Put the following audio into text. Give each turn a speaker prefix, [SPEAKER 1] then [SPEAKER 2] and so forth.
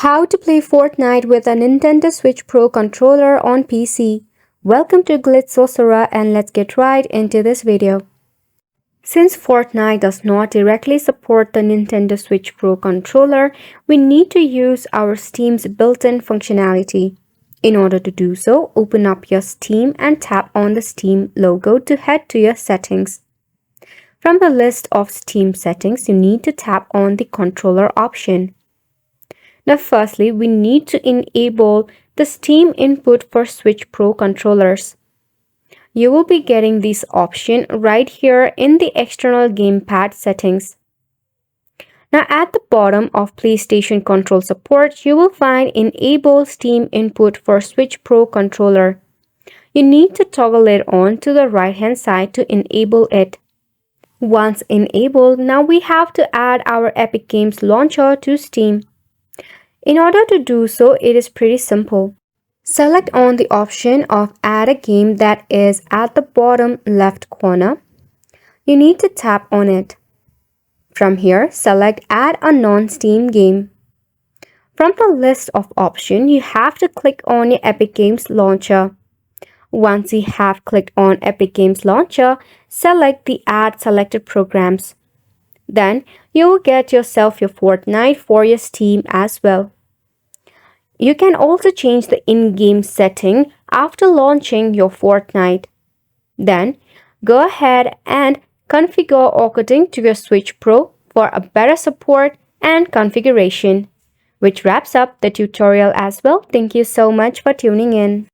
[SPEAKER 1] How to play Fortnite with a Nintendo Switch Pro controller on PC. Welcome to Glitz Sorcerer and let's get right into this video. Since Fortnite does not directly support the Nintendo Switch Pro controller, we need to use our Steam's built-in functionality. In order to do so, open up your Steam and tap on the Steam logo to head to your settings. From the list of Steam settings, you need to tap on the controller option. Now firstly, we need to enable the Steam input for Switch Pro controllers. You will be getting this option right here in the external gamepad settings. Now at the bottom of PlayStation Control Support, you will find Enable Steam Input for Switch Pro controller. You need to toggle it on to the right hand side to enable it. Once enabled, now we have to add our Epic Games launcher to Steam. In order to do so, it is pretty simple. Select on the option of Add a Game that is at the bottom left corner. You need to tap on it. From here, select Add a non-Steam game. From the list of options, you have to click on your Epic Games launcher. Once you have clicked on Epic Games launcher, select the Add Selected Programs. Then, you will get yourself your Fortnite for your Steam as well. You can also change the in-game setting after launching your Fortnite. Then, go ahead and configure according to your Switch Pro for a better support and configuration. Which wraps up the tutorial as well. Thank you so much for tuning in.